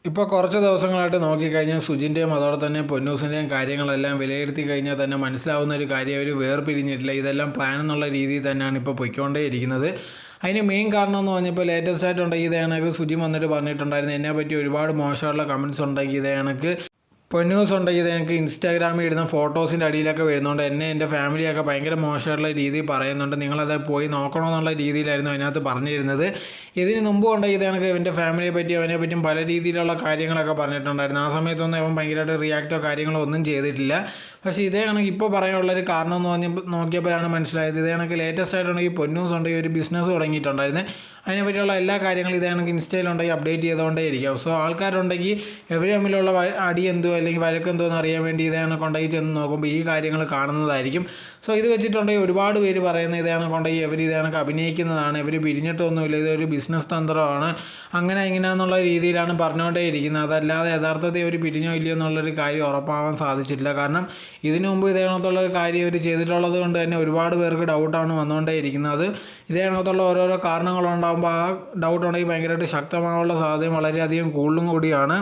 ഇപ്പോൾ കുറച്ച് ദിവസങ്ങളായിട്ട് നോക്കിക്കഴിഞ്ഞാൽ സുജിൻ്റെയും അതുപോലെ തന്നെ പൊന്നൂസിൻ്റെയും കാര്യങ്ങളെല്ലാം വിലയിരുത്തി കഴിഞ്ഞാൽ തന്നെ മനസ്സിലാവുന്ന ഒരു കാര്യം അവർ വേർപിരിഞ്ഞിട്ടില്ല. ഇതെല്ലാം പ്ലാൻ എന്നുള്ള രീതിയിൽ തന്നെയാണ് ഇപ്പോൾ പൊയ്ക്കൊണ്ടേയിരിക്കുന്നത്. അതിന് മെയിൻ കാരണം എന്ന് പറഞ്ഞപ്പോൾ ലേറ്റസ്റ്റ് ആയിട്ടുണ്ടെങ്കിൽ ഇതേ കണക്ക് സുജി വന്നിട്ട് പറഞ്ഞിട്ടുണ്ടായിരുന്നു, എന്നെ പറ്റി ഒരുപാട് മോശമുള്ള കമൻറ്റ്സ് ഉണ്ടെങ്കിൽ ഇതേ കണക്ക് പൊന്നൂസ് ഉണ്ടെങ്കിൽ എനിക്ക് ഇൻസ്റ്റാഗ്രാമിൽ ഇടുന്ന ഫോട്ടോസിൻ്റെ അടിയിലൊക്കെ വരുന്നുണ്ട്, എന്നെ എൻ്റെ ഫാമിലിയൊക്കെ ഭയങ്കര മോശമായിട്ടുള്ള രീതിയിൽ പറയുന്നുണ്ട്, നിങ്ങളത് പോയി നോക്കണമെന്നുള്ള രീതിയിലായിരുന്നു അതിനകത്ത് പറഞ്ഞിരുന്നത്. ഇതിന് മുമ്പ് ഉണ്ടെങ്കിൽ എനിക്ക് എൻ്റെ ഫാമിലിയെ പറ്റി അവനെ പറ്റിയും പല രീതിയിലുള്ള കാര്യങ്ങളൊക്കെ പറഞ്ഞിട്ടുണ്ടായിരുന്നു. ആ സമയത്തൊന്നും അവൻ ഭയങ്കരമായിട്ട് റിയാക്റ്റോ കാര്യങ്ങളോ ഒന്നും ചെയ്തിട്ടില്ല. പക്ഷേ ഇതേ കണക്ക് ഇപ്പോൾ പറയാനുള്ളൊരു കാരണം എന്ന് പറഞ്ഞപ്പോൾ നോക്കിയപ്പോഴാണ് മനസ്സിലായത്, ഇതേ കണക്ക് ലേറ്റസ്റ്റ് ആയിട്ടുണ്ടെങ്കിൽ പൊന്നൂസ് ഉണ്ടെങ്കിൽ ഒരു ബിസിനസ് തുടങ്ങിയിട്ടുണ്ടായിരുന്നു. അതിനെ പറ്റിയുള്ള എല്ലാ കാര്യങ്ങളും ഇതേ കണക്ക് ഇൻസ്റ്റയിലുണ്ടെങ്കിൽ അപ്ഡേറ്റ് ചെയ്തുകൊണ്ടേ ഇരിക്കും. സോ ആൾക്കാരുണ്ടെങ്കിൽ ഇവർ തമ്മിലുള്ള അടി എന്തോ അല്ലെങ്കിൽ വഴക്കെന്തോ എന്ന് അറിയാൻ വേണ്ടി ഇതേ കണക്കുണ്ടെങ്കിൽ ചെന്ന് നോക്കുമ്പോൾ ഈ കാര്യങ്ങൾ കാണുന്നതായിരിക്കും. സോ ഇത് വെച്ചിട്ടുണ്ടെങ്കിൽ ഒരുപാട് പേര് പറയുന്നത് ഇതേ കണക്കുണ്ടെങ്കിൽ ഇവർ ഇതേ കണക്ക് അഭിനയിക്കുന്നതാണ്, ഇവർ പിരിഞ്ഞിട്ടൊന്നുമില്ല, ഇതൊരു ബിസിനസ് തന്ത്രമാണ്, അങ്ങനെ ഇങ്ങനെയെന്നുള്ള രീതിയിലാണ് പറഞ്ഞുകൊണ്ടേ ഇരിക്കുന്നത്. അതല്ലാതെ യഥാർത്ഥത്തിൽ ഇവർ പിരിഞ്ഞോ ഇല്ലയോ എന്നുള്ളൊരു കാര്യം ഉറപ്പാവാൻ സാധിച്ചിട്ടില്ല. കാരണം ഇതിനു മുമ്പ് ഇതേ കണക്കുള്ളൊരു കാര്യം ഇവർ ചെയ്തിട്ടുള്ളത് കൊണ്ട് തന്നെ ഒരുപാട് പേർക്ക് ഡൗട്ടാണ് വന്നുകൊണ്ടേ ഇരിക്കുന്നത്. ഇതേ കണക്കുള്ള ഓരോരോ കാരണങ്ങളുണ്ടാകുമ്പോൾ ആ ഡൗട്ട് ഉണ്ടെങ്കിൽ ഭയങ്കരമായിട്ട് ശക്തമാകാനുള്ള സാധ്യത വളരെയധികം കൂടുതലും കൂടിയാണ്.